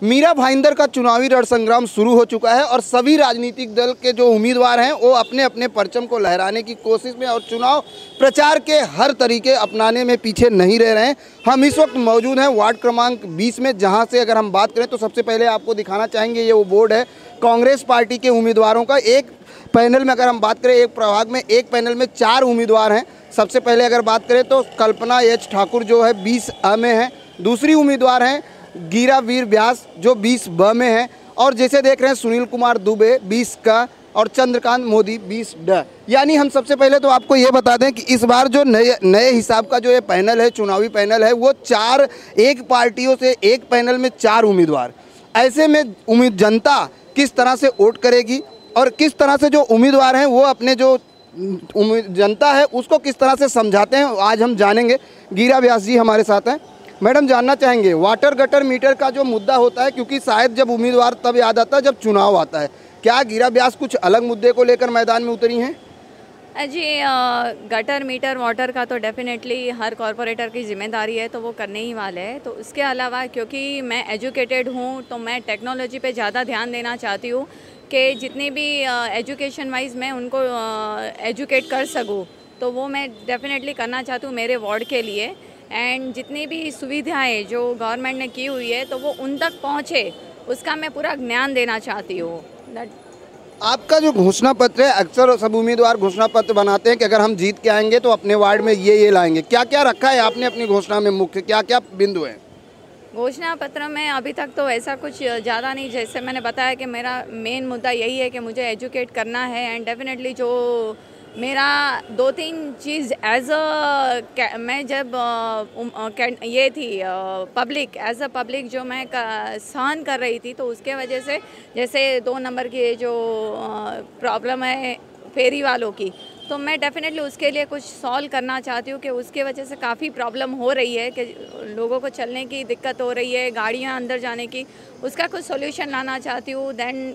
मीरा भाईंदर का चुनावी रण संग्राम शुरू हो चुका है और सभी राजनीतिक दल के जो उम्मीदवार हैं वो अपने अपने परचम को लहराने की कोशिश में और चुनाव प्रचार के हर तरीके अपनाने में पीछे नहीं रह रहे हैं। हम इस वक्त मौजूद हैं वार्ड क्रमांक 20 में, जहां से अगर हम बात करें तो सबसे पहले आपको दिखाना चाहेंगे ये वो बोर्ड है कांग्रेस पार्टी के उम्मीदवारों का। एक पैनल में अगर हम बात करें, एक प्रभाग में एक पैनल में 4 उम्मीदवार हैं। सबसे पहले अगर बात करें तो कल्पना एच ठाकुर जो है 20 अ में है, दूसरी उम्मीदवार हैं गीरा वीर व्यास जो 20 ब में है, और जैसे देख रहे हैं सुनील कुमार दुबे 20 का और चंद्रकांत मोदी 20 ड। यानी हम सबसे पहले तो आपको ये बता दें कि इस बार जो नए हिसाब का जो ये पैनल है, चुनावी पैनल है, वो 4 एक पार्टियों से एक पैनल में 4 उम्मीदवार। ऐसे में जनता किस तरह से वोट करेगी और किस तरह से जो उम्मीदवार हैं वो अपने जो जनता है उसको किस तरह से समझाते हैं, आज हम जानेंगे। गीरा व्यास जी हमारे साथ हैं। मैडम, जानना चाहेंगे वाटर गटर मीटर का जो मुद्दा होता है, क्योंकि शायद जब उम्मीदवार तब याद आता है जब चुनाव आता है, क्या गीरा व्यास कुछ अलग मुद्दे को लेकर मैदान में उतरी हैं? जी, गटर मीटर वाटर का तो डेफिनेटली हर कॉरपोरेटर की जिम्मेदारी है, तो वो करने ही वाले हैं। तो उसके अलावा क्योंकि मैं एजुकेटेड हूँ तो मैं टेक्नोलॉजी पे ज़्यादा ध्यान देना चाहती हूँ कि जितनी भी एजुकेशन वाइज मैं उनको एजुकेट कर सकूँ, तो वो मैं डेफिनेटली करना चाहती हूँ मेरे वार्ड के लिए। एंड जितनी भी सुविधाएं जो गवर्नमेंट ने की हुई है तो वो उन तक पहुँचे, उसका मैं पूरा ज्ञान देना चाहती हूँ। आपका जो घोषणा पत्र है, अक्सर सब उम्मीदवार घोषणा पत्र बनाते हैं कि अगर हम जीत के आएंगे तो अपने वार्ड में ये लाएंगे। क्या क्या रखा है आपने अपनी घोषणा में, मुख्य क्या क्या बिंदु हैं? घोषणा पत्र में अभी तक तो ऐसा कुछ ज़्यादा नहीं, जैसे मैंने बताया कि मेरा मेन मुद्दा यही है कि मुझे एजुकेट करना है। एंड डेफिनेटली जो मेरा 2-3 चीज़ मैं जब ये थी एज अ पब्लिक जो मैं सहन कर रही थी, तो उसके वजह से जैसे 2 नंबर की जो प्रॉब्लम है फेरी वालों की, तो मैं डेफिनेटली उसके लिए कुछ सॉल्व करना चाहती हूँ कि उसके वजह से काफ़ी प्रॉब्लम हो रही है कि लोगों को चलने की दिक्कत हो रही है, गाड़ियाँ अंदर जाने की, उसका कुछ सॉल्यूशन लाना चाहती हूँ। देन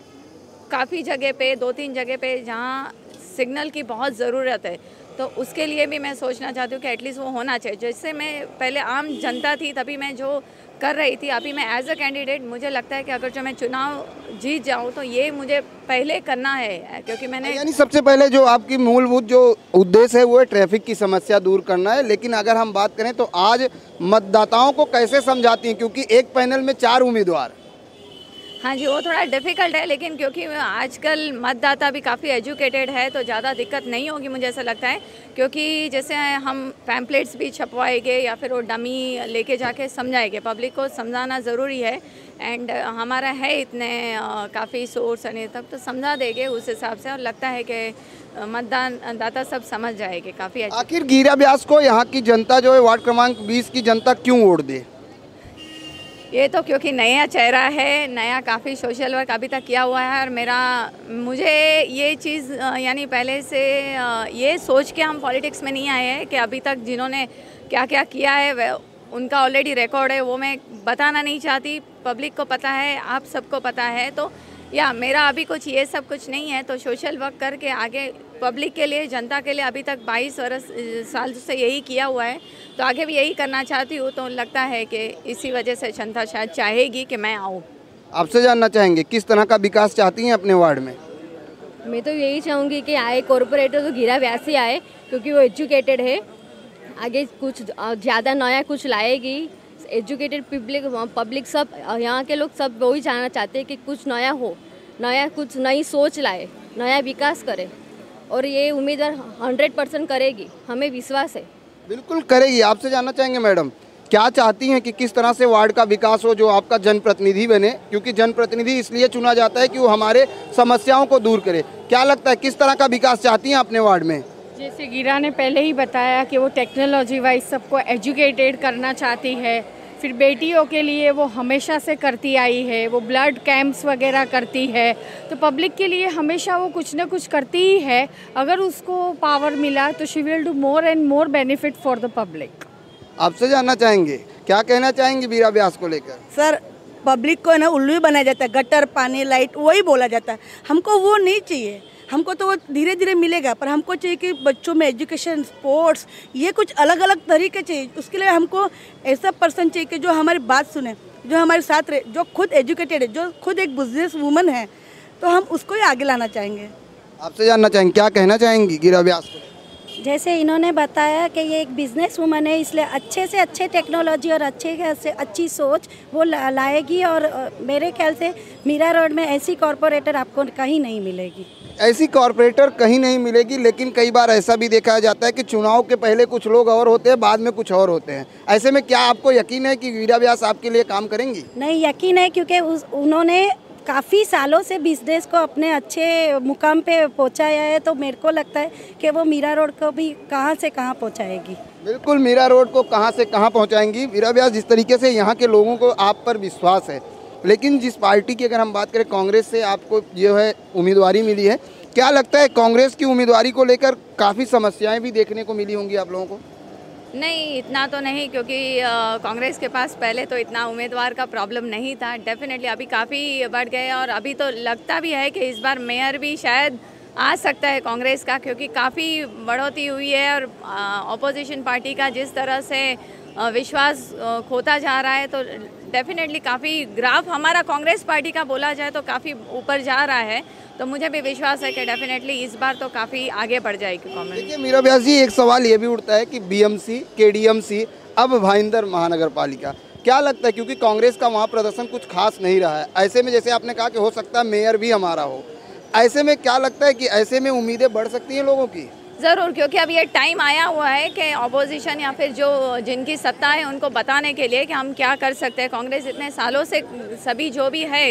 काफ़ी जगह पे 2-3 जगह पे जहाँ सिग्नल की बहुत ज़रूरत है, तो उसके लिए भी मैं सोचना चाहती हूँ कि एटलीस्ट वो होना चाहिए। जैसे मैं पहले आम जनता थी तभी मैं जो कर रही थी, अभी मैं एज अ कैंडिडेट मुझे लगता है कि अगर जो मैं चुनाव जीत जाऊँ तो ये मुझे पहले करना है, क्योंकि मैंने यानी सबसे पहले जो आपकी मूलभूत जो उद्देश्य है वो है ट्रैफिक की समस्या दूर करना है। लेकिन अगर हम बात करें तो आज मतदाताओं को कैसे समझाती हैं, क्योंकि एक पैनल में 4 उम्मीदवार। हाँ जी, वो थोड़ा डिफ़िकल्ट है, लेकिन क्योंकि आजकल मतदाता भी काफ़ी एजुकेटेड है तो ज़्यादा दिक्कत नहीं होगी मुझे ऐसा लगता है। क्योंकि जैसे हम पैम्पलेट्स भी छपवाएंगे या फिर वो डमी लेके जाके समझाएंगे, पब्लिक को समझाना ज़रूरी है। एंड हमारा है इतने काफ़ी सोर्स अने तक तो समझा देंगे उस हिसाब से, और लगता है कि मतदान दाता सब समझ जाएंगे काफ़ी। आखिर गीरा व्यास को यहाँ की जनता जो है वार्ड क्रमांक 20 की जनता क्यों वोट दे? ये तो क्योंकि नया चेहरा है, नया काफ़ी सोशल वर्क अभी तक किया हुआ है, और मुझे ये चीज़ यानी पहले से ये सोच के हम पॉलिटिक्स में नहीं आए हैं कि अभी तक जिन्होंने क्या क्या किया है उनका ऑलरेडी रिकॉर्ड है, वो मैं बताना नहीं चाहती। पब्लिक को पता है, आप सबको पता है। तो या मेरा अभी कुछ ये सब कुछ नहीं है, तो सोशल वर्क करके आगे पब्लिक के लिए, जनता के लिए अभी तक 22 साल से यही किया हुआ है, तो आगे भी यही करना चाहती हूँ। तो लगता है कि इसी वजह से जनता शायद चाहेगी कि मैं आऊँ। आपसे जानना चाहेंगे किस तरह का विकास चाहती हैं अपने वार्ड में? मैं तो यही चाहूँगी कि आए कॉरपोरेटर तो गीरा व्यास ही आए, क्योंकि वो एजुकेटेड है, आगे कुछ ज़्यादा नया कुछ लाएगी। एजुकेटेड पब्लिक सब यहाँ के लोग सब वही जानना चाहते हैं कि कुछ नया हो, कुछ नई सोच लाए, नया विकास करे, और ये उम्मीदवार 100% करेगी, हमें विश्वास है। बिल्कुल करेगी। आपसे जानना चाहेंगे मैडम, क्या चाहती हैं कि किस तरह से वार्ड का विकास हो, जो आपका जनप्रतिनिधि बने, क्योंकि जनप्रतिनिधि इसलिए चुना जाता है कि वो हमारे समस्याओं को दूर करे। क्या लगता है किस तरह का विकास चाहती हैं अपने वार्ड में? जैसे गीरा ने पहले ही बताया कि वो टेक्नोलॉजी वाइज सबको एजुकेटेड करना चाहती है, फिर बेटियों के लिए वो हमेशा से करती आई है, वो ब्लड कैंप्स वगैरह करती है, तो पब्लिक के लिए हमेशा वो कुछ ना कुछ करती ही है। अगर उसको पावर मिला तो she will do more and more benefit for the public. आपसे जानना चाहेंगे, क्या कहना चाहेंगे गीरा व्यास को लेकर? सर, पब्लिक को ना उल्लू बनाया जाता है, गटर, पानी, लाइट वही बोला जाता है। हमको वो नहीं चाहिए, हमको तो वो धीरे धीरे मिलेगा, पर हमको चाहिए कि बच्चों में एजुकेशन, स्पोर्ट्स, ये कुछ अलग अलग तरीके चाहिए। उसके लिए हमको ऐसा पर्सन चाहिए कि जो हमारी बात सुने। जो हमारे साथ रहे, जो खुद एजुकेटेड है, जो खुद एक बिजनेस वूमन है, तो हम उसको ही आगे लाना चाहेंगे। आपसे जानना चाहेंगे, क्या कहना चाहेंगी गिरा व्यास को? जैसे इन्होंने बताया कि ये एक बिजनेस वुमन है, इसलिए अच्छे से अच्छे टेक्नोलॉजी और अच्छे से अच्छी सोच वो लाएगी। और मेरे ख्याल से मीरा रोड में ऐसी कॉरपोरेटर आपको कहीं नहीं मिलेगी। ऐसी कॉरपोरेटर कहीं नहीं मिलेगी, लेकिन कई बार ऐसा भी देखा जाता है कि चुनाव के पहले कुछ लोग और होते हैं, बाद में कुछ और होते हैं। ऐसे में क्या आपको यकीन है कि गिरा व्यास आपके लिए काम करेंगी? नहीं, यकीन है, क्योंकि उन्होंने काफ़ी सालों से बिजनेस को अपने अच्छे मुकाम पे पहुंचाया है, तो मेरे को लगता है कि वो मीरा रोड को भी कहां से कहां पहुंचाएगी। बिल्कुल, मीरा रोड को कहां से कहां पहुंचाएंगी गिरा व्यास। जिस तरीके से यहां के लोगों को आप पर विश्वास है, लेकिन जिस पार्टी की अगर हम बात करें, कांग्रेस से आपको जो है उम्मीदवारी मिली है, क्या लगता है कांग्रेस की उम्मीदवारी को लेकर काफ़ी समस्याएँ भी देखने को मिली होंगी आप लोगों को? नहीं, इतना तो नहीं, क्योंकि कांग्रेस के पास पहले तो इतना उम्मीदवार का प्रॉब्लम नहीं था। डेफिनेटली अभी काफ़ी बढ़ गए, और अभी तो लगता भी है कि इस बार मेयर भी शायद आ सकता है कांग्रेस का, क्योंकि काफ़ी बढ़ोतरी हुई है। और ऑपोजिशन पार्टी का जिस तरह से विश्वास खोता जा रहा है, तो डेफिनेटली काफ़ी ग्राफ हमारा कांग्रेस पार्टी का बोला जाए तो काफ़ी ऊपर जा रहा है। तो मुझे भी विश्वास है कि डेफिनेटली इस बार तो काफ़ी आगे बढ़ जाएगी कांग्रेस। देखिए मीरा व्यास जी, एक सवाल ये भी उठता है कि बीएमसी, केडीएमसी, अब भाईंदर महानगर पालिका, क्या लगता है, क्योंकि कांग्रेस का वहाँ प्रदर्शन कुछ खास नहीं रहा है, ऐसे में जैसे आपने कहा कि हो सकता है मेयर भी हमारा हो, ऐसे में क्या लगता है कि ऐसे में उम्मीदें बढ़ सकती हैं लोगों की? ज़रूर, क्योंकि अब ये टाइम आया हुआ है कि ऑपोजिशन या फिर जो जिनकी सत्ता है उनको बताने के लिए कि हम क्या कर सकते हैं। कांग्रेस इतने सालों से सभी जो भी है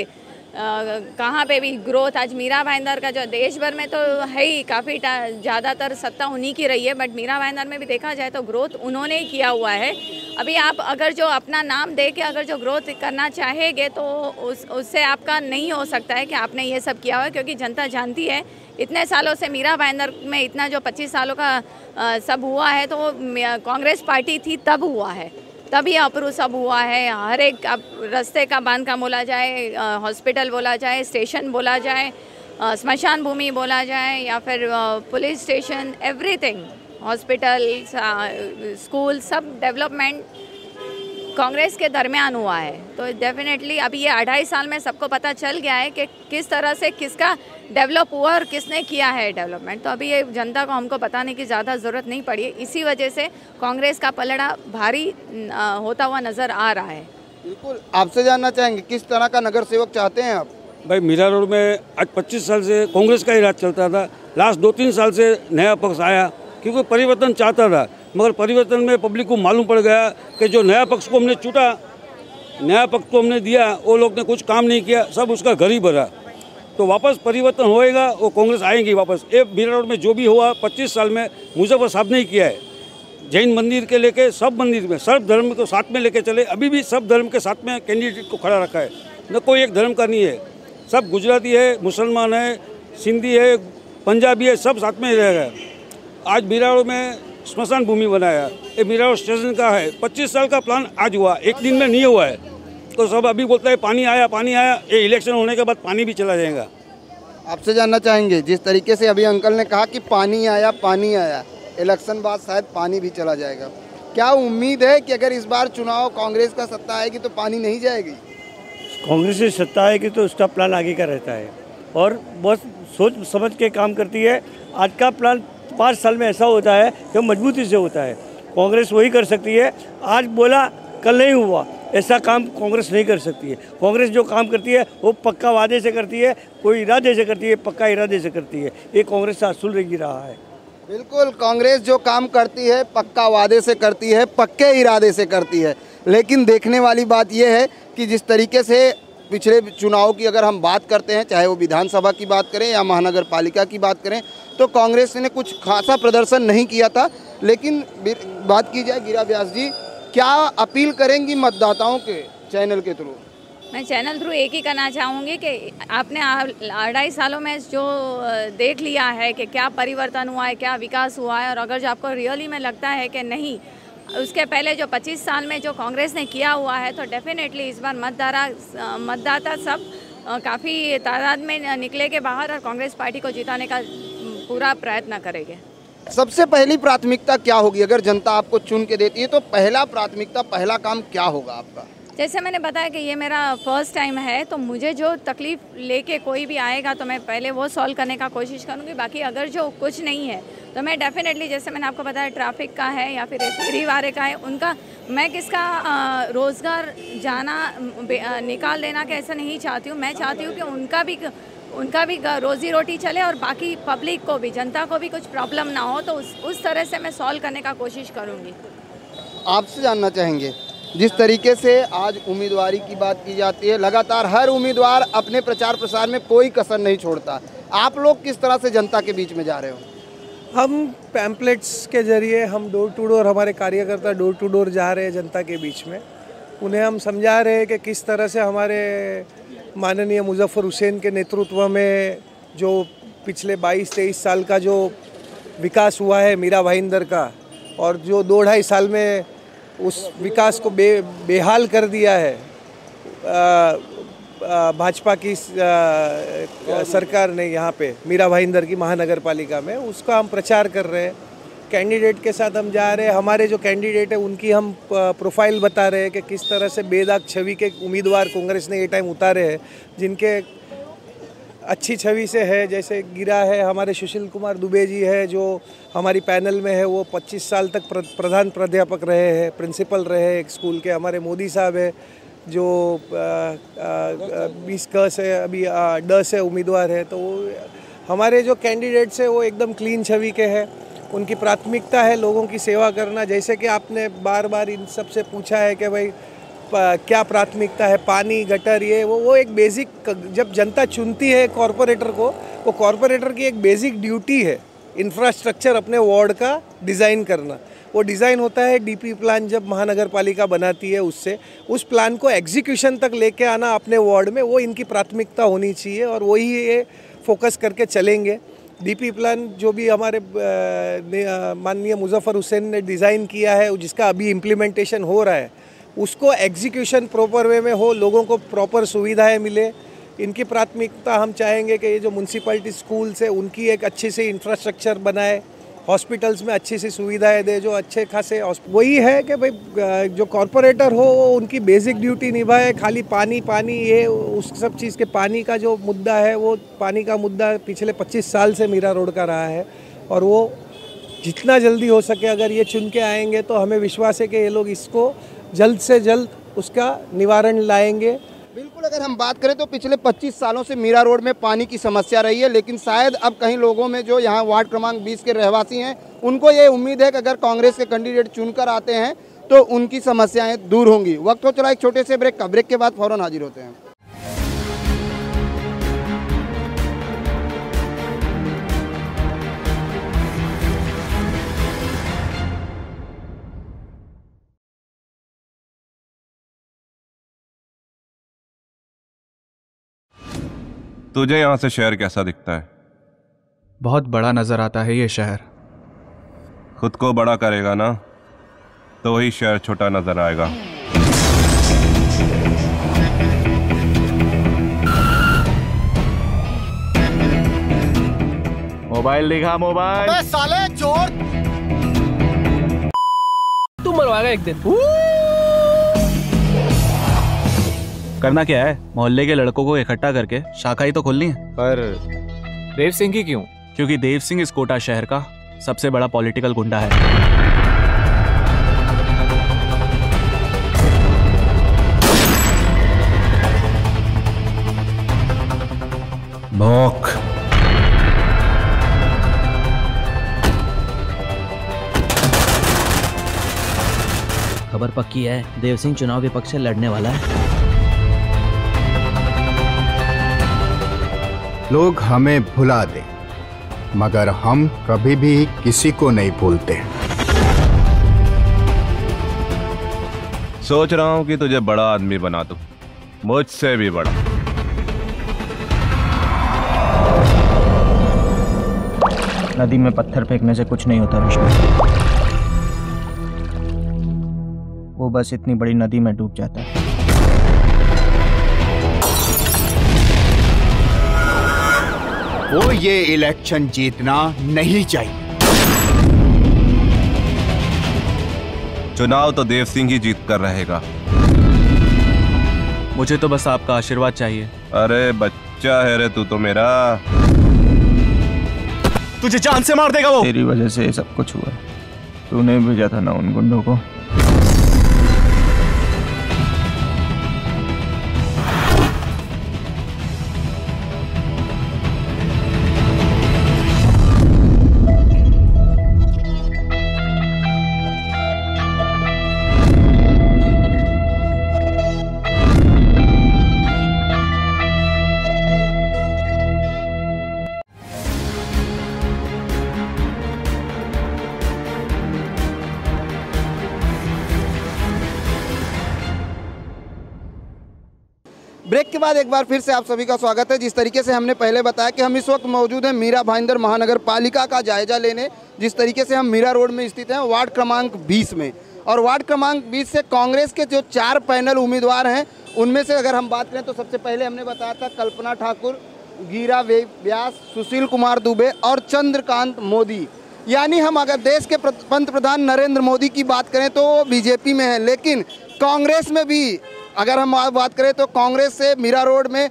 कहाँ पे भी ग्रोथ, आज मीरा भाईंदर का जो देश भर में तो है ही, काफ़ी ज़्यादातर सत्ता उन्हीं की रही है, बट मीरा भाईंदर में भी देखा जाए तो ग्रोथ उन्होंने ही किया हुआ है। अभी आप अगर जो अपना नाम दे के अगर जो ग्रोथ करना चाहेंगे तो उससे आपका नहीं हो सकता है कि आपने ये सब किया हुआ है, क्योंकि जनता जानती है इतने सालों से मीरा भाईंदर में इतना जो 25 सालों का सब हुआ है, तो वो कांग्रेस पार्टी थी तब हुआ है, तभी अप्रूव सब हुआ है। हर एक अब रास्ते का बांधकाम बोला जाए, हॉस्पिटल बोला जाए, स्टेशन बोला जाए, स्मशान भूमि बोला जाए, या फिर police station, everything, hospital, school, सब डेवलपमेंट कांग्रेस के दरमियान हुआ है। तो डेफिनेटली अभी ये 2.5 साल में सबको पता चल गया है कि किस तरह से किसका डेवलप हुआ और किसने किया है डेवलपमेंट। तो अभी ये जनता को हमको बताने की ज़्यादा ज़रूरत नहीं पड़ी है। इसी वजह से कांग्रेस का पलड़ा भारी होता हुआ नज़र आ रहा है। बिल्कुल, आपसे जानना चाहेंगे किस तरह का नगर सेवक चाहते हैं आप? भाई मीरा रोड में आज 25 साल से कांग्रेस का ही राज चलता था। लास्ट 2-3 साल से नया पक्ष आया, क्योंकि परिवर्तन चाहता था, मगर परिवर्तन में पब्लिक को मालूम पड़ गया कि जो नया पक्ष को हमने चुना, नया पक्ष को हमने दिया, वो लोग ने कुछ काम नहीं किया, सब उसका घर ही भरा। तो वापस परिवर्तन होएगा, वो कांग्रेस आएगी वापस। ये मीरा रोड में जो भी हुआ 25 साल में मुजफ्फर साहब ने ही किया है। जैन मंदिर के लेके सब मंदिर में सर्व धर्म को साथ में लेके चले, अभी भी सब धर्म के साथ में कैंडिडेट को खड़ा रखा है, न कोई एक धर्म का नहीं है। सब गुजराती है, मुसलमान है, सिंधी है, पंजाबी है, सब साथ में ही रहेगा। आज मीरा रोड में स्मशान भूमि बनाया, ये मीरा रोड स्टेशन का है। 25 साल का प्लान आज हुआ, एक दिन में नहीं हुआ है। तो सब अभी बोलता है पानी आया, पानी आया। ये इलेक्शन होने के बाद पानी भी चला जाएगा। आपसे जानना चाहेंगे, जिस तरीके से अभी अंकल ने कहा कि पानी आया, पानी आया, इलेक्शन बाद शायद पानी भी चला जाएगा, क्या उम्मीद है कि अगर इस बार चुनाव कांग्रेस का सत्ता आएगी तो पानी नहीं जाएगी? कांग्रेस की सत्ता आएगी तो उसका प्लान आगे का रहता है और बहुत सोच समझ के काम करती है। आज का प्लान 5 साल में ऐसा होता है कि मजबूती से होता है। कांग्रेस वही कर सकती है, आज बोला कल नहीं हुआ, ऐसा काम कांग्रेस नहीं कर सकती है। कांग्रेस जो काम करती है वो पक्का वादे से करती है, कोई इरादे से करती है, पक्का इरादे से करती है। ये कांग्रेस का असूल रही रहा है। बिल्कुल, कांग्रेस जो काम करती है पक्का वादे से करती है, पक्के इरादे से करती है। लेकिन देखने वाली बात यह है कि जिस तरीके से पिछले चुनाव की अगर हम बात करते हैं, चाहे वो विधानसभा की बात करें या महानगर पालिका की बात करें, तो कांग्रेस ने कुछ खासा प्रदर्शन नहीं किया था। लेकिन बात की जाए गिरा व्यास जी, क्या अपील करेंगी मतदाताओं के चैनल के थ्रू? मैं चैनल थ्रू एक ही करना चाहूँगी कि आपने 2.5 सालों में जो देख लिया है कि क्या परिवर्तन हुआ है, क्या विकास हुआ है, और अगर जो आपको रियली में लगता है कि नहीं, उसके पहले जो 25 साल में जो कांग्रेस ने किया हुआ है, तो डेफिनेटली इस बार मतदाता सब काफ़ी तादाद में निकले के बाहर और कांग्रेस पार्टी को जिताने का पूरा प्रयत्न करेंगे। सबसे पहली प्राथमिकता क्या होगी? अगर जनता आपको चुन के देती है तो पहला प्राथमिकता, पहला काम क्या होगा आपका? जैसे मैंने बताया कि ये मेरा फर्स्ट टाइम है, तो मुझे जो तकलीफ़ लेके कोई भी आएगा तो मैं पहले वो सॉल्व करने का कोशिश करूँगी। बाकी अगर जो कुछ नहीं है तो मैं डेफिनेटली, जैसे मैंने आपको बताया, ट्रैफिक का है या फिर फेरी वाले का है, उनका मैं किसका रोज़गार जाना निकाल देना का ऐसा नहीं चाहती हूँ। मैं चाहती हूँ कि उनका भी रोज़ी रोटी चले और बाकी पब्लिक को भी, जनता को भी कुछ प्रॉब्लम ना हो, तो उस तरह से मैं सॉल्व करने का कोशिश करूँगी। आपसे जानना चाहेंगे, जिस तरीके से आज उम्मीदवारी की बात की जाती है, लगातार हर उम्मीदवार अपने प्रचार प्रसार में कोई कसर नहीं छोड़ता, आप लोग किस तरह से जनता के बीच में जा रहे हो? हम पैम्पलेट्स के ज़रिए, हम डोर टू डोर, हमारे कार्यकर्ता डोर टू डोर जा रहे हैं जनता के बीच में। उन्हें हम समझा रहे हैं कि किस तरह से हमारे माननीय मुजफ्फर हुसैन के नेतृत्व में जो पिछले 22-23 साल का जो विकास हुआ है मीरा भाईंदर का, और जो 2-2.5 साल में उस विकास को बेहाल कर दिया है भाजपा की सरकार ने यहाँ पे मीरा भाईंदर की महानगर पालिका में, उसका हम प्रचार कर रहे हैं। कैंडिडेट के साथ हम जा रहे हैं, हमारे जो कैंडिडेट है उनकी हम प्रोफाइल बता रहे हैं कि किस तरह से बेदाग छवि के उम्मीदवार कांग्रेस ने ये टाइम उतारे हैं, जिनके अच्छी छवि से है। जैसे गिरा है हमारे सुशील कुमार दुबे जी है, जो हमारी पैनल में है, वो 25 साल तक प्रधान प्राध्यापक रहे हैं, प्रिंसिपल रहे हैं एक स्कूल के। हमारे मोदी साहब है जो 20 क से अभी ड से उम्मीदवार है। तो हमारे जो कैंडिडेट्स है वो एकदम क्लीन छवि के हैं। उनकी प्राथमिकता है लोगों की सेवा करना। जैसे कि आपने बार बार इन सब से पूछा है कि भाई क्या प्राथमिकता है, पानी, गटर, ये वो एक बेसिक, जब जनता चुनती है कॉरपोरेटर को, वो कॉरपोरेटर की एक बेसिक ड्यूटी है इंफ्रास्ट्रक्चर अपने वार्ड का डिज़ाइन करना। वो डिज़ाइन होता है डीपी प्लान जब महानगर पालिका बनाती है, उससे उस प्लान को एग्जीक्यूशन तक लेके आना अपने वार्ड में, वो इनकी प्राथमिकता होनी चाहिए और वही ये फोकस करके चलेंगे। डीपी प्लान जो भी हमारे माननीय मुजफ्फर हुसैन ने डिज़ाइन किया है, जिसका अभी इम्प्लीमेंटेशन हो रहा है, उसको एग्जीक्यूशन प्रॉपर वे में हो, लोगों को प्रॉपर सुविधाएं मिले। इनकी प्राथमिकता हम चाहेंगे कि ये जो म्यूनसिपैलिटी स्कूल्स है उनकी एक अच्छी सी इंफ्रास्ट्रक्चर बनाए, हॉस्पिटल्स में अच्छी सी सुविधाएं दे, जो अच्छे खासे। वही है कि भाई जो कॉरपोरेटर हो वो उनकी बेसिक ड्यूटी निभाए। खाली पानी पानी ये उस सब चीज़ के, पानी का जो मुद्दा है, वो पानी का मुद्दा पिछले 25 साल से मीरा रोड का रहा है, और वो जितना जल्दी हो सके अगर ये चुन के आएंगे तो हमें विश्वास है कि ये लोग इसको जल्द से जल्द उसका निवारण लाएंगे। बिल्कुल, अगर हम बात करें तो पिछले 25 सालों से मीरा रोड में पानी की समस्या रही है, लेकिन शायद अब कहीं लोगों में जो यहाँ वार्ड क्रमांक 20 के रहवासी हैं, उनको ये उम्मीद है कि अगर कांग्रेस के कैंडिडेट चुनकर आते हैं तो उनकी समस्याएं दूर होंगी। वक्त हो चला एक छोटे से ब्रेक का, ब्रेक के बाद फौरन हाजिर होते हैं। तुझे यहाँ से शहर कैसा दिखता है? बहुत बड़ा नजर आता है ये शहर। खुद को बड़ा करेगा ना तो वही शहर छोटा नजर आएगा। मोबाइल दिखा, मोबाइल। अबे साले चोर, तू मरवाएगा एक दिन। करना क्या है? मोहल्ले के लड़कों को इकट्ठा करके शाखा ही तो खोलनी है। पर देव सिंह की क्यों? क्योंकि देव सिंह इस कोटा शहर का सबसे बड़ा पॉलिटिकल गुंडा है। भौंक। खबर पक्की है, देव सिंह चुनाव विपक्ष से लड़ने वाला है। लोग हमें भुला दे, मगर हम कभी भी किसी को नहीं भूलते। सोच रहा हूं कि तुझे बड़ा आदमी बना दूं, मुझसे भी बड़ा। नदी में पत्थर फेंकने से कुछ नहीं होता विष्णु, वो बस इतनी बड़ी नदी में डूब जाता है। वो ये इलेक्शन जीतना नहीं चाहिए। चुनाव तो देव सिंह ही जीत कर रहेगा। मुझे तो बस आपका आशीर्वाद चाहिए। अरे बच्चा है रे तू तो मेरा। तुझे जान से मार देगा वो। तेरी वजह से सब कुछ हुआ। तूने भेजा था ना उन गुंडों को। ब्रेक के बाद एक बार फिर से आप सभी का स्वागत है। जिस तरीके से हमने पहले बताया कि हम इस वक्त मौजूद हैं मीरा भाईंदर महानगर पालिका का जायजा लेने। जिस तरीके से हम मीरा रोड में स्थित हैं वार्ड क्रमांक 20 में, और वार्ड क्रमांक 20 से कांग्रेस के जो 4 पैनल उम्मीदवार हैं उनमें से अगर हम बात करें तो सबसे पहले हमने बताया था कल्पना ठाकुर, गीरा व्यास, सुशील कुमार दुबे और चंद्रकांत मोदी। यानी हम अगर देश के पंत प्रधान नरेंद्र मोदी की बात करें तो बीजेपी में है, लेकिन कांग्रेस में भी अगर हम बात करें तो कांग्रेस से मीरा रोड में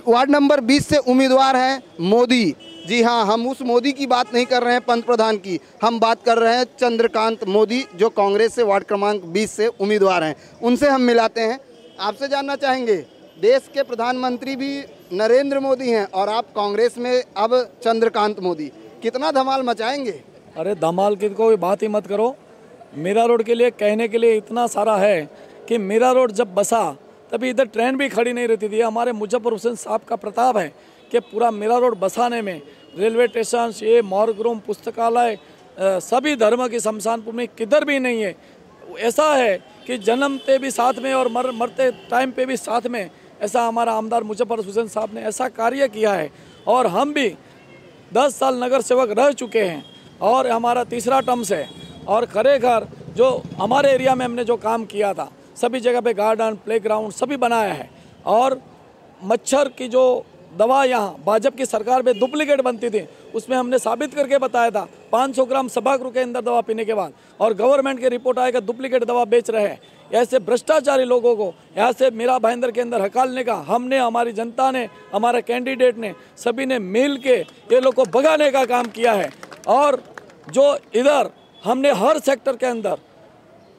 वार्ड नंबर 20 से उम्मीदवार हैं मोदी। जी हाँ, हम उस मोदी की बात नहीं कर रहे हैं पंत प्रधान की, हम बात कर रहे हैं चंद्रकांत मोदी जो कांग्रेस से वार्ड क्रमांक 20 से उम्मीदवार हैं। उनसे हम मिलाते हैं। आपसे जानना चाहेंगे, देश के प्रधानमंत्री भी नरेंद्र मोदी हैं और आप कांग्रेस में अब चंद्रकांत मोदी, कितना धमाल मचाएंगे? अरे धमाल की कोई बात ही मत करो। मीरा रोड के लिए कहने के लिए इतना सारा है कि मीरा रोड जब बसा तभी इधर ट्रेन भी खड़ी नहीं रहती थी। हमारे मुजफ्फर हुसैन साहब का प्रताप है कि पूरा मीरा रोड बसाने में रेलवे स्टेशन, ये मॉर्ग रूम, पुस्तकालय, सभी धर्म की शमशानपुर में किधर भी नहीं है। ऐसा है कि जन्मते भी साथ में और मरते टाइम पे भी साथ में, ऐसा हमारा आमदार मुजफ्फर हुसैन साहब ने ऐसा कार्य किया है। और हम भी 10 साल नगर सेवक रह चुके हैं और हमारा तीसरा टर्म है। और खरेखर जो हमारे एरिया में हमने जो काम किया था, सभी जगह पे गार्डन, प्लेग्राउंड सभी बनाया है। और मच्छर की जो दवा यहाँ भाजपा की सरकार में डुप्लीकेट बनती थी, उसमें हमने साबित करके बताया था 500 ग्राम सभागृह के अंदर दवा पीने के बाद, और गवर्नमेंट की रिपोर्ट आएगा डुप्लीकेट दवा बेच रहे हैं। ऐसे भ्रष्टाचारी लोगों को यहाँ से मीरा भाईंदर के अंदर हकालने का हमने, हमारी जनता ने, हमारे कैंडिडेट ने, सभी ने मिल के ये लोग को भगाने का काम किया है। और जो इधर हमने हर सेक्टर के अंदर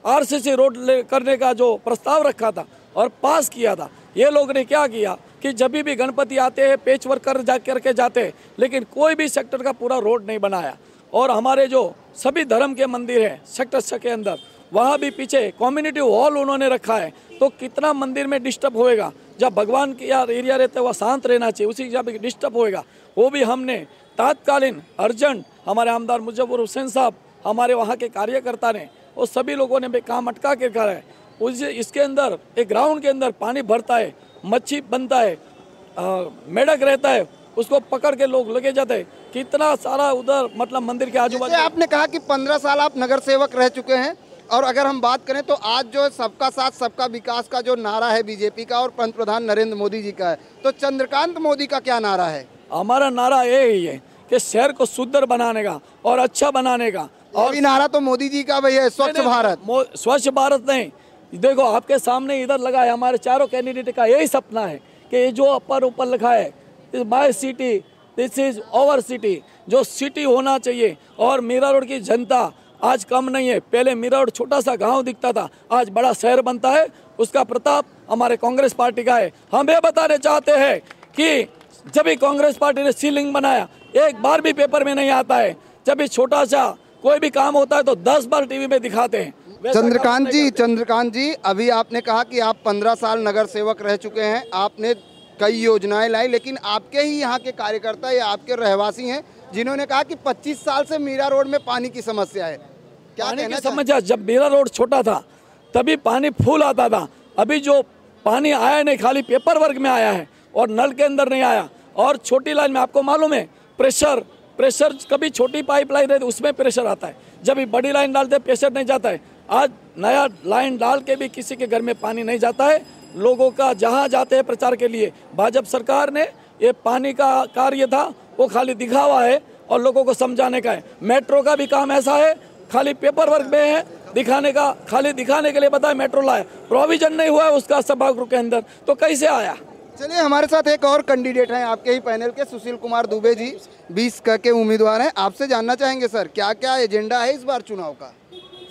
आरसीसी रोड करने का जो प्रस्ताव रखा था और पास किया था, ये लोग ने क्या किया कि जब भी गणपति आते हैं पेच वर्क करके जाते हैं, लेकिन कोई भी सेक्टर का पूरा रोड नहीं बनाया। और हमारे जो सभी धर्म के मंदिर हैं सेक्टर 6 के अंदर, वहाँ भी पीछे कम्युनिटी हॉल उन्होंने रखा है। तो कितना मंदिर में डिस्टर्ब होएगा, जब भगवान के यार एरिया रहता है वह शांत रहना चाहिए, उसी जब डिस्टर्ब होएगा। वो भी हमने तात्कालीन अर्जेंट, हमारे आमदार मुजफ्फर हुसैन साहब, हमारे वहाँ के कार्यकर्ता ने, वो सभी लोगों ने भी काम अटका के रखा है। इसके अंदर एक ग्राउंड के अंदर पानी भरता है, मच्छी बनता है, मेढक रहता है, उसको पकड़ के लोग लगे जाते हैं। कितना सारा उधर मतलब मंदिर के आजू बाजू। आपने कहा कि 15 साल आप नगर सेवक रह चुके हैं, और अगर हम बात करें तो आज जो सबका साथ सबका विकास का जो नारा है बीजेपी का और पंत प्रधान नरेंद्र मोदी जी का है, तो चंद्रकांत मोदी का क्या नारा है? हमारा नारा यही है कि शहर को सुंदर बनाने का और अच्छा बनाने का। और नारा तो मोदी जी का भैया, स्वच्छ भारत। स्वच्छ भारत नहीं, देखो आपके सामने इधर लगा है, हमारे चारों कैंडिडेट का यही सपना है कि ये जो ऊपर लिखा है my city, this is our city, जो सिटी होना चाहिए। और मीरा रोड की जनता आज कम नहीं है। पहले मीरा रोड छोटा सा गांव दिखता था, आज बड़ा शहर बनता है। उसका प्रताप हमारे कांग्रेस पार्टी का है। हम ये बताने चाहते हैं कि जब भी कांग्रेस पार्टी ने सीलिंग बनाया, एक बार भी पेपर में नहीं आता है। जब भी छोटा सा कोई भी काम होता है तो 10 बार टीवी में दिखाते हैं। चंद्रकांत जी, अभी आपने कहा कि आप 15 साल नगर सेवक रह चुके हैं, आपने कई योजनाएं लाई, लेकिन आपके ही यहाँ के कार्यकर्ता या आपके रहवासी हैं जिन्होंने कहा कि 25 साल से मीरा रोड में पानी की समस्या है। क्या पानी की समस्या? जब मीरा रोड छोटा था तभी पानी फूल आता था। अभी जो पानी आया नहीं, खाली पेपर वर्क में आया है और नल के अंदर नहीं आया। और छोटी लाइन में आपको मालूम है प्रेशर कभी छोटी पाइप लाइन रहती उसमें प्रेशर आता है, जब बड़ी लाइन डालते प्रेशर नहीं जाता है। आज नया लाइन डाल के भी किसी के घर में पानी नहीं जाता है। लोगों का जहां जाते हैं प्रचार के लिए, भाजपा सरकार ने ये पानी का कार्य था वो खाली दिखावा है और लोगों को समझाने का है। मेट्रो का भी काम ऐसा है, खाली पेपर वर्क में है, दिखाने का, खाली दिखाने के लिए बताया मेट्रो लाया, प्रोविजन नहीं हुआ है उसका सभागृह के अंदर, तो कैसे आया। चलिए हमारे साथ एक और कैंडिडेट हैं आपके ही पैनल के, सुशील कुमार दुबे जी 20 के उम्मीदवार हैं। आपसे जानना चाहेंगे सर क्या क्या एजेंडा है इस बार चुनाव का?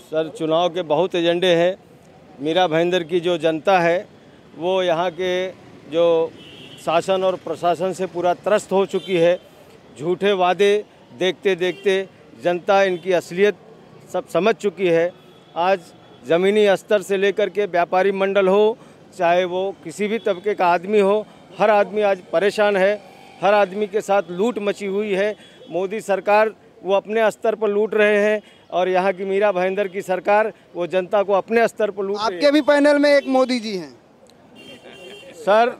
सर चुनाव के बहुत एजेंडे हैं। मीरा भाईंदर की जो जनता है वो यहाँ के जो शासन और प्रशासन से पूरा त्रस्त हो चुकी है। झूठे वादे देखते देखते जनता इनकी असलियत सब समझ चुकी है। आज ज़मीनी स्तर से लेकर के व्यापारी मंडल हो, चाहे वो किसी भी तबके का आदमी हो, हर आदमी आज परेशान है। हर आदमी के साथ लूट मची हुई है। मोदी सरकार वो अपने स्तर पर लूट रहे हैं और यहाँ की मीरा भाईंदर की सरकार वो जनता को अपने स्तर पर लूट रही है। आपके भी पैनल में एक मोदी जी हैं सर।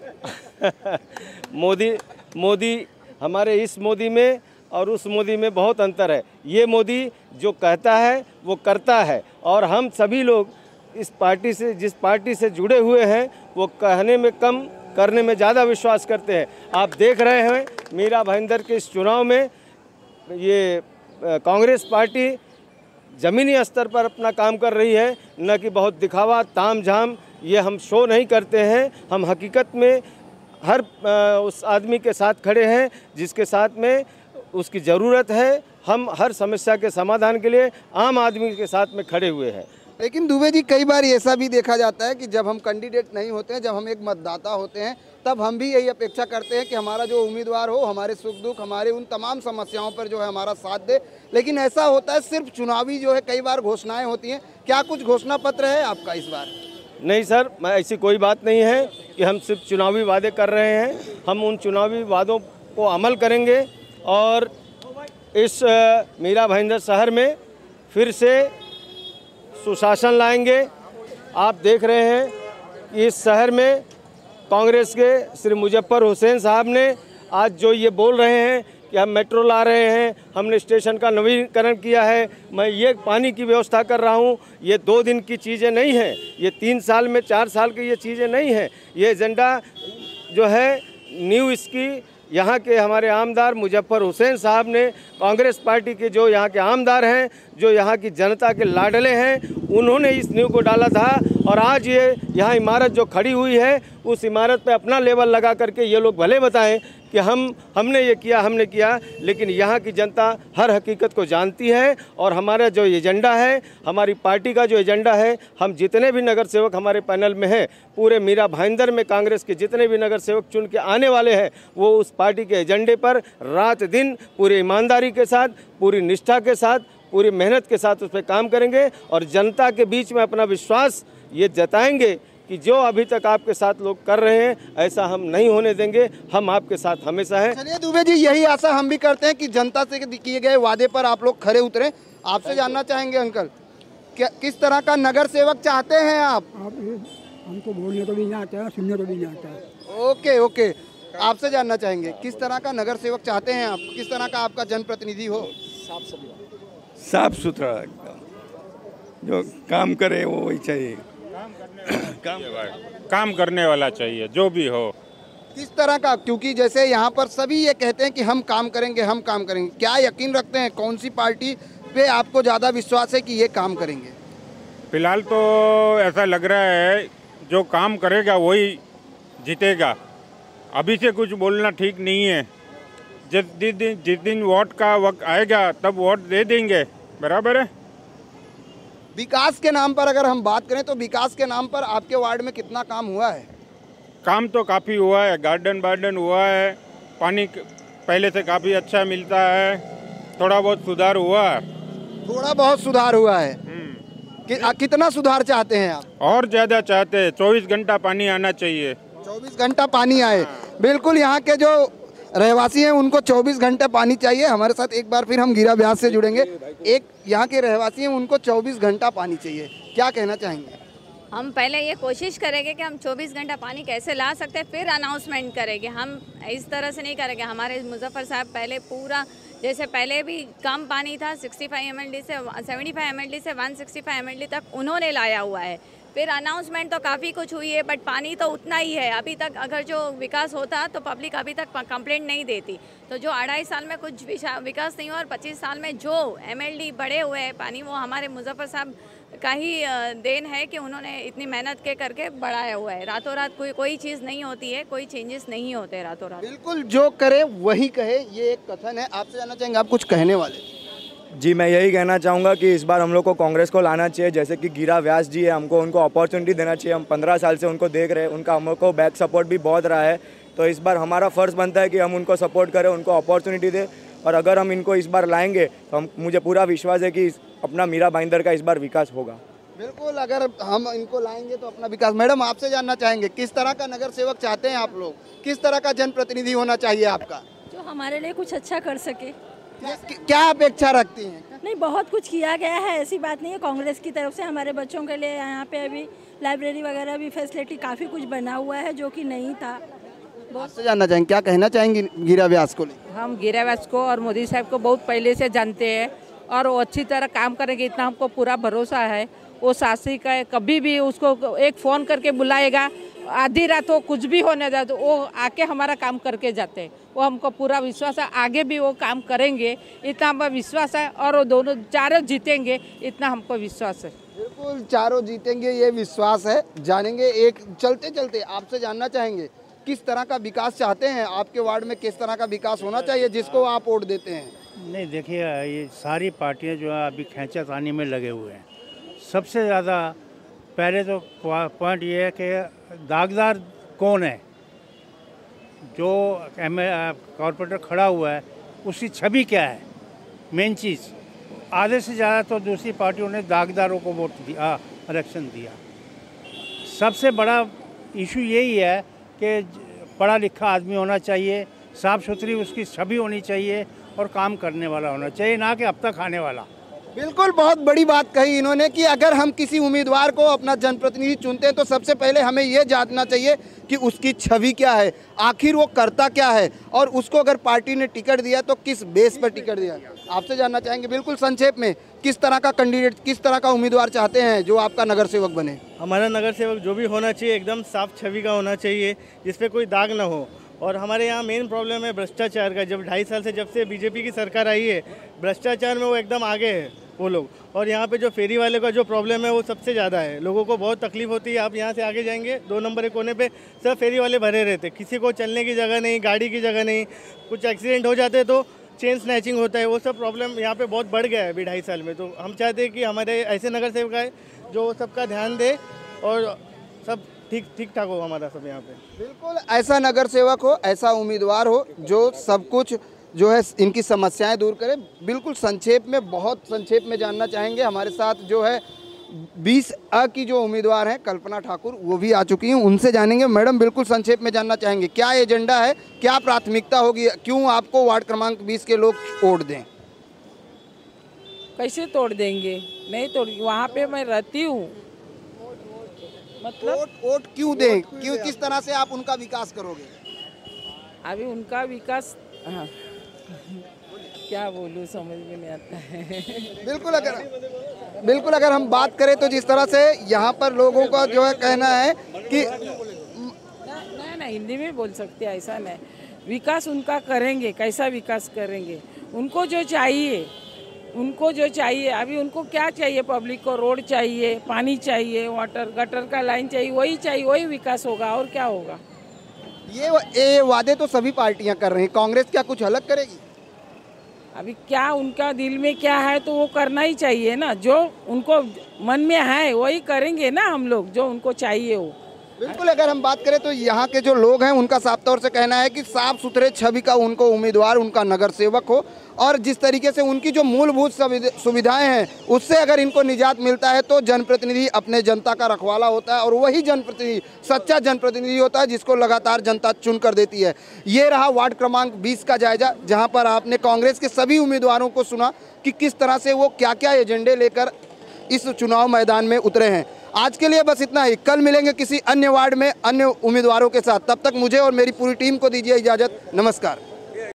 मोदी हमारे इस मोदी में और उस मोदी में बहुत अंतर है। ये मोदी जो कहता है वो करता है और हम सभी लोग इस पार्टी से, जिस पार्टी से जुड़े हुए हैं, वो कहने में कम करने में ज़्यादा विश्वास करते हैं। आप देख रहे हैं मीरा भाईंदर के इस चुनाव में ये कांग्रेस पार्टी ज़मीनी स्तर पर अपना काम कर रही है, न कि बहुत दिखावा ताम झाम। ये हम शो नहीं करते हैं, हम हकीकत में हर उस आदमी के साथ खड़े हैं जिसके साथ में उसकी ज़रूरत है। हम हर समस्या के समाधान के लिए आम आदमी के साथ में खड़े हुए हैं। लेकिन दुबे जी कई बार ऐसा भी देखा जाता है कि जब हम कैंडिडेट नहीं होते हैं, जब हम एक मतदाता होते हैं, तब हम भी यही अपेक्षा करते हैं कि हमारा जो उम्मीदवार हो हमारे सुख दुख, हमारे उन तमाम समस्याओं पर जो है हमारा साथ दे। लेकिन ऐसा होता है सिर्फ चुनावी जो है कई बार घोषणाएं होती हैं। क्या कुछ घोषणा पत्र है आपका इस बार? नहीं सर, ऐसी कोई बात नहीं है कि हम सिर्फ चुनावी वादे कर रहे हैं। हम उन चुनावी वादों को अमल करेंगे और इस मीरा भाईंदर शहर में फिर से सुशासन लाएंगे। आप देख रहे हैं कि इस शहर में कांग्रेस के श्री मुजफ्फर हुसैन साहब ने आज जो ये बोल रहे हैं कि हम मेट्रो ला रहे हैं, हमने स्टेशन का नवीनीकरण किया है, मैं ये पानी की व्यवस्था कर रहा हूँ, ये 2 दिन की चीज़ें नहीं हैं, ये 3 साल में 4 साल की ये चीज़ें नहीं हैं। ये एजेंडा जो है न्यू इसकी यहाँ के हमारे आमदार मुजफ्फर हुसैन साहब ने, कांग्रेस पार्टी के जो यहाँ के आमदार हैं, जो यहाँ की जनता के लाडले हैं, उन्होंने इस नींव को डाला था। और आज ये यहाँ इमारत जो खड़ी हुई है, उस इमारत पे अपना लेबल लगा करके ये लोग भले बताएं कि हमने ये किया, हमने किया, लेकिन यहाँ की जनता हर हकीकत को जानती है। और हमारा जो एजेंडा है, हमारी पार्टी का जो एजेंडा है, हम जितने भी नगर सेवक हमारे पैनल में हैं, पूरे मीरा भाईंदर में कांग्रेस के जितने भी नगर सेवक चुन के आने वाले हैं, वो उस पार्टी के एजेंडे पर रात दिन पूरी ईमानदारी के साथ, पूरी निष्ठा के साथ, पूरी मेहनत के साथ उस पर काम करेंगे और जनता के बीच में अपना विश्वास ये जताएंगे कि जो अभी तक आपके साथ लोग कर रहे हैं ऐसा हम नहीं होने देंगे। हम आपके साथ हमेशा हैं। चलिए दुबे जी, यही आशा हम भी करते हैं कि जनता से किए गए वादे पर आप लोग खरे उतरें। आपसे जानना चाहेंगे अंकल, क्या किस तरह का नगर सेवक चाहते हैं आप? हमको बोलने को भी नहीं आता है, सुनने को भी नहीं आता है। ओके ओके, आपसे जानना चाहेंगे किस तरह का नगर सेवक चाहते हैं आप? किस तरह का आपका जनप्रतिनिधि हो? साफ सुथरा जो काम करे वो वही चाहिए। काम करने वाला चाहिए जो भी हो। किस तरह का? क्योंकि जैसे यहाँ पर सभी ये कहते हैं कि हम काम करेंगे, हम काम करेंगे। क्या यकीन रखते हैं कौन सी पार्टी पे आपको ज़्यादा विश्वास है कि ये काम करेंगे? फिलहाल तो ऐसा लग रहा है जो काम करेगा वही जीतेगा। अभी से कुछ बोलना ठीक नहीं है। जिस दिन वोट का वक्त आएगा तब वोट दे देंगे, बराबर है। विकास के नाम पर अगर हम बात करें तो विकास के नाम पर आपके वार्ड में कितना काम हुआ है? काम तो काफ़ी हुआ है, गार्डन हुआ है, पानी पहले से काफ़ी अच्छा मिलता है, थोड़ा बहुत सुधार हुआ है। थोड़ा बहुत सुधार हुआ है। कितना सुधार चाहते हैं आप? और ज़्यादा चाहते हैं, 24 घंटा पानी आना चाहिए। 24 घंटा पानी आए। बिल्कुल, यहाँ के जो रहवासी हैं उनको 24 घंटे पानी चाहिए। हमारे साथ एक बार फिर हम गिरा ब्यास से जुड़ेंगे। एक यहाँ के रहवासी हैं, उनको 24 घंटा पानी चाहिए। क्या कहना चाहेंगे? हम पहले ये कोशिश करेंगे कि हम 24 घंटा पानी कैसे ला सकते हैं, फिर अनाउंसमेंट करेंगे। हम इस तरह से नहीं करेंगे। हमारे मुजफ्फर साहब पहले पूरा, जैसे पहले भी कम पानी था, 65 MLD से 75 MLD से 165 MLD तक उन्होंने लाया हुआ है। फिर अनाउंसमेंट तो काफ़ी कुछ हुई है, बट पानी तो उतना ही है अभी तक। अगर जो विकास होता तो पब्लिक अभी तक कंप्लेंट नहीं देती। तो जो 2.5 साल में कुछ विकास नहीं हुआ और 25 साल में जो MLD बढ़े हुए हैं पानी, वो हमारे मुजफ्फर साहब का ही देन है कि उन्होंने इतनी मेहनत के करके बढ़ाया हुआ है। रातों रात कोई चीज़ नहीं होती है, कोई चेंजेस नहीं होते रातों रात। बिल्कुल, जो करे वही कहे, ये एक कथन है। आपसे जानना चाहेंगे, आप कुछ कहने वाले? जी, मैं यही कहना चाहूँगा कि इस बार हम लोग को कांग्रेस को लाना चाहिए। जैसे कि गिरा व्यास जी है, हमको उनको अपॉर्चुनिटी देना चाहिए। हम 15 साल से उनको देख रहे हैं, उनका हम लोग को बैक सपोर्ट भी बहुत रहा है। तो इस बार हमारा फ़र्ज़ बनता है कि हम उनको सपोर्ट करें, उनको अपॉर्चुनिटी दें। और अगर हम इनको इस बार लाएंगे तो मुझे पूरा विश्वास है कि अपना मीरा भाईंदर का इस बार विकास होगा। बिल्कुल, अगर हम इनको लाएंगे तो अपना विकास। मैडम, आपसे जानना चाहेंगे, किस तरह का नगर सेवक चाहते हैं आप लोग? किस तरह का जनप्रतिनिधि होना चाहिए आपका? जो हमारे लिए कुछ अच्छा कर सके। क्या अपेक्षा रखती हैं? नहीं, बहुत कुछ किया गया है, ऐसी बात नहीं है। कांग्रेस की तरफ से हमारे बच्चों के लिए यहाँ पे अभी लाइब्रेरी वगैरह भी फैसिलिटी काफ़ी कुछ बना हुआ है जो कि नहीं था। आपसे जानना चाहेंगे, क्या कहना चाहेंगे गिरा व्यास को लेकर? हम गिरा व्यास को और मोदी साहब को बहुत पहले से जानते हैं और वो अच्छी तरह काम करेंगे, इतना हमको पूरा भरोसा है। वो साहसिक है, कभी भी उसको एक फ़ोन करके बुलाएगा, आधी रात हो कुछ भी होने जाए तो वो आके हमारा काम करके जाते हैं। वो हमको पूरा विश्वास है, आगे भी वो काम करेंगे, इतना हमें विश्वास है। और वो दोनों चारों जीतेंगे, इतना हमको विश्वास है। बिल्कुल, चारों जीतेंगे, ये विश्वास है। जानेंगे, एक चलते चलते आपसे जानना चाहेंगे, किस तरह का विकास चाहते हैं? आपके वार्ड में किस तरह का विकास होना चाहिए जिसको आप वोट देते हैं? नहीं, देखिए, ये सारी पार्टियां जो है अभी खींचातानी में लगे हुए हैं। सबसे ज़्यादा पहले तो पॉइंट ये है कि दागदार कौन है, जो कॉरपोरेटर खड़ा हुआ है उसकी छवि क्या है, मेन चीज़। आधे से ज़्यादा तो दूसरी पार्टियों ने दागदारों को वोट दिया, इलेक्शन दिया। सबसे बड़ा इशू यही है कि पढ़ा लिखा आदमी होना चाहिए, साफ़ सुथरी उसकी छवि होनी चाहिए और काम करने वाला होना चाहिए, ना कि अब तक खाने वाला। बिल्कुल, बहुत बड़ी बात कही इन्होंने कि अगर हम किसी उम्मीदवार को अपना जनप्रतिनिधि चुनते हैं तो सबसे पहले हमें ये जानना चाहिए कि उसकी छवि क्या है, आखिर वो करता क्या है, और उसको अगर पार्टी ने टिकट दिया तो किस बेस पर टिकट दिया। आपसे जानना चाहेंगे, बिल्कुल संक्षेप में, किस तरह का कैंडिडेट, किस तरह का उम्मीदवार चाहते हैं जो आपका नगर सेवक बने? हमारा नगर सेवक जो भी होना चाहिए एकदम साफ छवि का होना चाहिए, जिसपे कोई दाग ना हो। और हमारे यहाँ मेन प्रॉब्लम है भ्रष्टाचार का। जब 2.5 साल से जब से बीजेपी की सरकार आई है, भ्रष्टाचार में वो एकदम आगे है वो लोग। और यहाँ पे जो फेरी वाले का जो प्रॉब्लम है वो सबसे ज़्यादा है, लोगों को बहुत तकलीफ होती है। आप यहाँ से आगे जाएंगे 2 नंबर के कोने पे सब फेरी वाले भरे रहते, किसी को चलने की जगह नहीं, गाड़ी की जगह नहीं, कुछ एक्सीडेंट हो जाते तो चेन स्नैचिंग होता है। वो सब प्रॉब्लम यहाँ पे बहुत बढ़ गया है अभी 2.5 साल में। तो हम चाहते हैं कि हमारे ऐसे नगर सेवक आए जो सबका ध्यान दे और सब ठीक ठाक हो हमारा सब यहाँ पे। बिल्कुल, ऐसा नगर सेवक हो, ऐसा उम्मीदवार हो जो सब कुछ जो है इनकी समस्याएं दूर करे। बिल्कुल संक्षेप में, बहुत संक्षेप में जानना चाहेंगे। हमारे साथ जो है 20A की जो उम्मीदवार हैं कल्पना ठाकुर, वो भी आ चुकी हैं, उनसे जानेंगे। मैडम, बिल्कुल संक्षेप में जानना चाहेंगे, क्या एजेंडा है, क्या प्राथमिकता होगी, क्यों आपको वार्ड क्रमांक 20 के लोग वोट दें? कैसे तोड़ देंगे? नहीं तोड़, वहाँ पे मैं रहती हूँ। मतलब वोट क्यों दें, क्यों, किस तरह से आप उनका विकास करोगे? अभी उनका विकास क्या बोलूँ, समझ में नहीं आता है। बिल्कुल अगर हम बात करें तो जिस तरह से यहाँ पर लोगों का जो है कहना है कि नहीं, हिंदी में बोल सकते हैं, ऐसा नहीं। विकास उनका करेंगे, कैसा विकास करेंगे, उनको जो चाहिए अभी उनको क्या चाहिए, पब्लिक को रोड चाहिए, पानी चाहिए, वाटर गटर का लाइन चाहिए, वही विकास होगा, और क्या होगा। ये वादे तो सभी पार्टियां कर रही हैं, कांग्रेस क्या कुछ अलग करेगी? अभी क्या उनका दिल में क्या है तो वो करना ही चाहिए ना, जो उनको मन में है वही करेंगे ना हम लोग, जो उनको चाहिए वो। बिल्कुल, अगर हम बात करें तो यहाँ के जो लोग हैं उनका साफ तौर से कहना है कि साफ सुथरे छवि का उनको उम्मीदवार, उनका नगर सेवक हो, और जिस तरीके से उनकी जो मूलभूत सुविधाएं हैं उससे अगर इनको निजात मिलता है तो जनप्रतिनिधि अपने जनता का रखवाला होता है, और वही जनप्रतिनिधि सच्चा जनप्रतिनिधि होता है जिसको लगातार जनता चुन कर देती है। ये रहा वार्ड क्रमांक 20 का जायजा, जहाँ पर आपने कांग्रेस के सभी उम्मीदवारों को सुना कि किस तरह से वो क्या क्या एजेंडे लेकर इस चुनाव मैदान में उतरे हैं। आज के लिए बस इतना ही, कल मिलेंगे किसी अन्य वार्ड में अन्य उम्मीदवारों के साथ। तब तक मुझे और मेरी पूरी टीम को दीजिए इजाज़त। नमस्कार।